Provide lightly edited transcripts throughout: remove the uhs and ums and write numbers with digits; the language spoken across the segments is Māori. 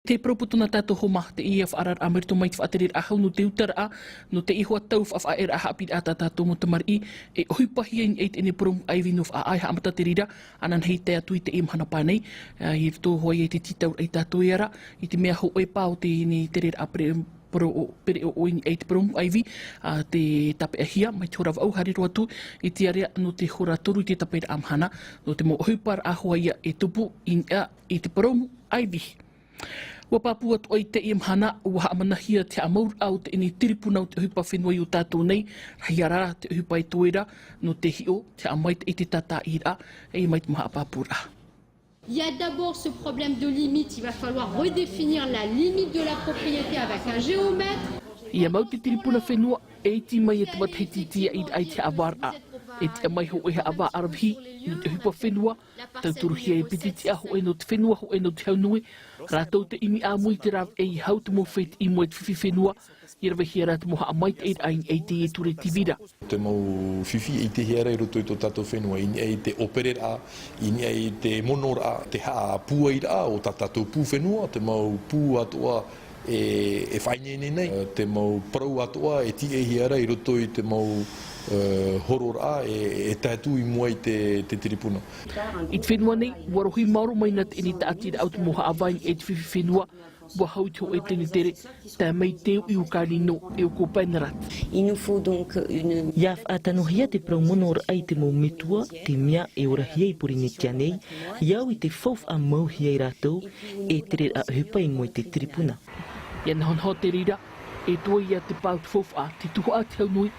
Te proputuna tato homa te iaf arar amerto mai whaaterir ahau no te utara no te ihua tau whaf a era hapid ata tato mo tamari e huipahi en eit ene prom aivinov a ai hamata te rira anan hei te atu i te imhana panei i to hoi e te titau ei tato iara i te mea ho e pao te ni te rira apre pro pere o in eit prom aivi te tape ahia mai te horav au hari roatu i te area no te hora toru i te tape amhana no te mo huipar ahua ia e tupu in i te prom aivi. Wa papua to i te imhana wa amanahia te amaur au te ini tiripuna o te hupa whenua i o tātou nei hiara te hupa i toera no te hio te amait i te tata ira e mai te maha papura. Il y a d'abord ce problème de limite, il va falloir redéfinir la limite de la propriété avec un géomètre. Ia mau te tiripuna whenua e ti mai e te matheititia i ai te awara. E te mai ho e awa arabhi no te hupa whenua, tau turuhia e pititi aho e no te whenua ho e no te haunui, rātou te imi a mui te rav e i hau te mo whet i mo e te whiwhi whenua, i rawa hia rāt moha a mai te aing e te e ture tivira. Te mau whiwhi i te hiara i roto i tō tātou whenua, i e te operera, i e te monora, te haa pua i rā o tā tātou pū whenua, te mau pū atoa e whainene nei, te mau parau atoa e ti e hiara i roto i te mau horora e tātu i mua i te tiripuna. I te whenua nei, warohi mauro mai nat eni ta atira au te moha awai e te whiwhi whenua, wa hau te o e tene tere, tā mai teo i o kārino e o ko painarat. Il nous faut donc une... Iaf atanohia te praumonor ai te mau metua, te mea e orahia i porine kia nei, iau i te fof a mauhia i rātou, e tere a hupa i mo i te tiripuna. Ia nahon ho te rira, e toi ia te pau te fof a te tuha a te haunui,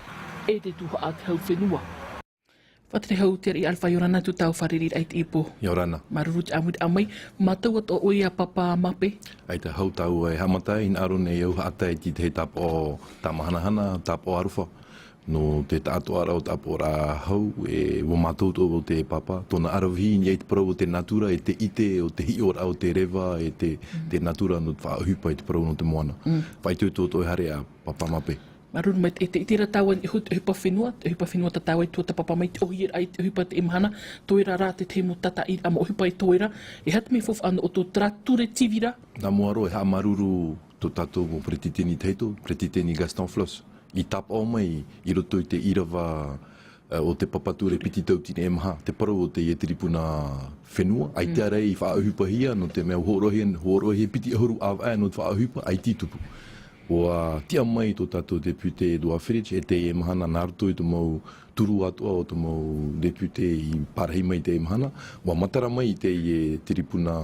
e te tuha a te hau whenua. Whatere hau te i alwha Yorana tu tau wharerir ai te ipo. Yorana. Marurut amut amai, matau at o oia papa mape. Ai te hau tau e hamata in aron e au hata e ti te tap o tamahanahana, tap o arufa. No te tātou ara o tap o rā hau e wo matou tō o te papa. Tōna arawhi ni e te parau o te natura e te ite o te hi ora o te rewa e te natura no te whaahupa e te parau no te moana. Whai tū tō hare a papa mape. Maruru mai e te itira tāua i hupa whenua ta tāua i tō ta papa mai te ohi ai te hupa te imhana, toera rā te temo tata i ama o hupa i toera, e hat me fof ana o tō trature tivira. Nā moaro e ha maruru tō tātou mo pretiteni teito, pretiteni Gaston Floss. I tap o mai i roto i te irawa o te papature piti tautine e maha, te parau o te ietiripuna whenua, ai te arei i whaahupa hia, no te mea horohe piti ahuru awa no te whaahupa, ai titupu. Wa tia mai tō tātou depute Edouard Fritsch e te e mahana nārto i tō mau turu atua o tō mau depute i parahi mai te e mahana. Wa matara mai i te i e tiripuna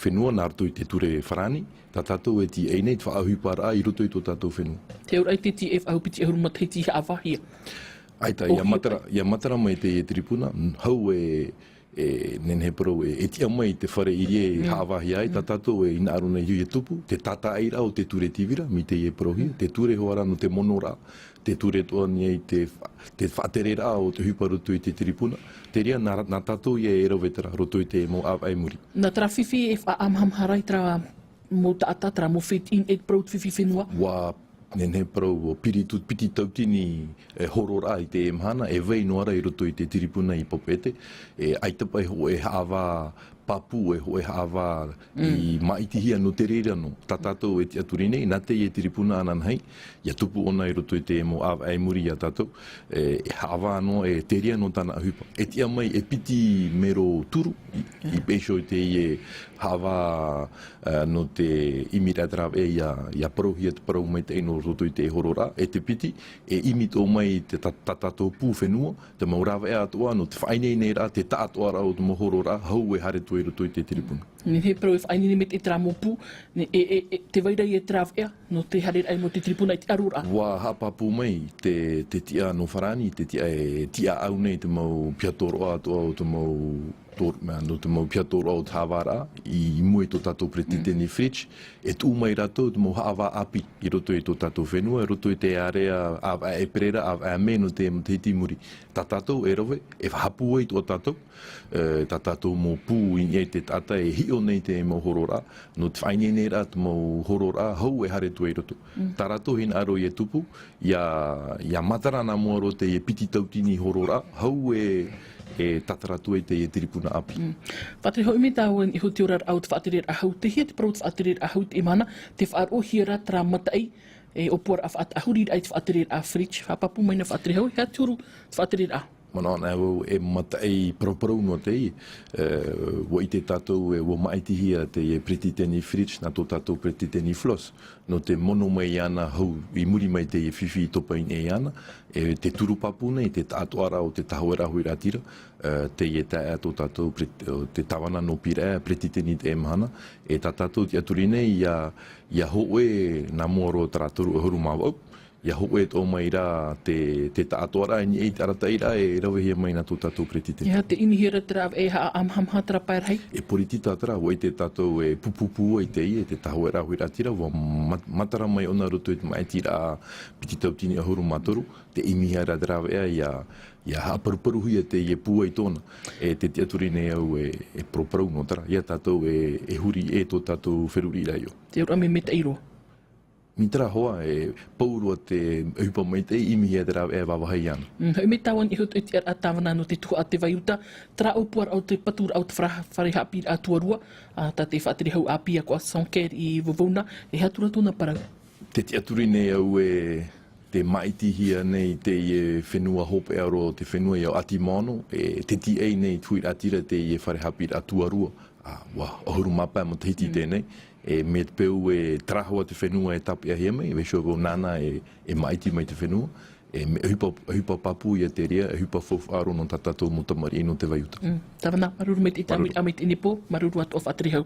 whenua nārto i te ture wharani. Tā tātou e ti einei te whaahupa rā i roto i tō tātou whenua. Te aur ai te ti e whaahupiti ahuru matheiti ha awahia. Aita, ia matara mai te e tiripuna, hau nenhe parau e tia mai te whare i e haawahi ai, tā tātou e ina aruna i tupu, te tata aira o te ture tivira, mi te e parohi, te ture hoara no te monora, te ture toa ni ai te whaaterera o te hupa roto i te tiripuna, te ria nā tātou i e rawetara roto i te mo ai muri. Nā tra whiwhi e whaamham harai tra mo ta atatra mo whet in e prout whiwhi whenua? Wa nenhe parau o piti tautini horora i te emhana, e vei noara i roto i te tiripuna i popete, e aitapa e hawa papu e hawa i maitihia no te reira no. Tā tātou e te aturine, nā te e tiripuna anan hei, ia tupu ona i roto i te mo ai muri ia tātou, e hawa no e te ria no tāna hupa. E tia mai e piti mero turu, i beisho i te e hawa no te imiratrav e ia parohia te parau mai te eno roto i te horora, e te piti, e imito mai te tātou pū whenua, te maurawa e atoa, no te whainei nei rā, te tātoa rā o te mohorora, hau e hare tu i roto i te tiripuna. Ni he parau e whainei me te tra mopu, te waira i e trav ea, no te hare ai mo te tiripuna i te arura. Wa hapapu mai, te tia no wharani, te tia au nei te mau piatoro atoa o te mau no te mau piatoro o tāwara i mui tō tātou pretiteni Fritsch, e tū mai rato te mau haawa api i roto i tō tātou whenua, i roto i te area a e perera, a me no te hiti muri. Tā tātou e rowe, e whahapu ai tō tātou, tā tātou mō pū i nei te tata e hio nei te mau horora, no te whaine nei rā te mau horora, hau e hare tu e roto. Tā rato hin aro i e tupu, ia matarana mua rote e piti tautini horora, hau e e tataratu e te e tiripuna api. Whatiri hoi me tāuen I huti orar au te whaatirir ahau te hia te parau te whaatirir ahau te imana te whaaro hira tra matai e opuar a whaat ahurir ai te whaatirir a fridge whapapu mai na whaatiri hau hea tūru te whaatirir a. Mana ana e matai proparau no te I, wo I te tātou e wo maitihia te e preti teni fridge na tō tātou preti teni floss. No te mono mai ana hau I muri mai te e whiwhi I topa in e ana, e te turupapu nei, te tātoara o te tahoera hui ratira, te e tae tō tātou te tawana no pira preti teni te emhana, e tā tātou te aturi nei ia hoe na moro taraturu huru mawau, ia hoe tō mai rā te tātoara ni e tarata I rā e rawehia mai na tō tātou preti teni. Ia te inihira tra e ha amhamha tra pair hei. E poritita tara, wai te tātou e pupupu ai te I, e te tahoera hui ratira, wa matara mai ona roto e te maiti rā piti tautini ahuru matoru, te imihara drawe ia haaparuparu hui te e pū ai tōna. E te aturi nei au e proparau no tara, ia tātou e huri e tō tātou wheruri rai o. Te urame me te iro. Mitra hoa e paurua te upa mai te imihia te rau e wawahai ana. Hau me tāwan I hutu I te ar tāwana no te tuku a te waiuta, tra upuar au te patura au te wharehapi a tuarua, ta te whaatiri hau api a kua sonker I vavauna, e hatura tōna parau. Te aturi nei au te maitihia nei te whenua hope aro, te whenua I au ati mono, te ti ei nei tui ratira te wharehapi a tuarua. Ahuru mapa mo te hiti tēnei, me te peu trahua te whenua e tapu ahia mai, e shoko nana e maiti mai te whenua, me hupa papu I te rea, hupa fofu aro no tatatou mo tamari no te waiuta. Tawana, maruru me te itamit amit inipo, maruru atu o whaatiri hau.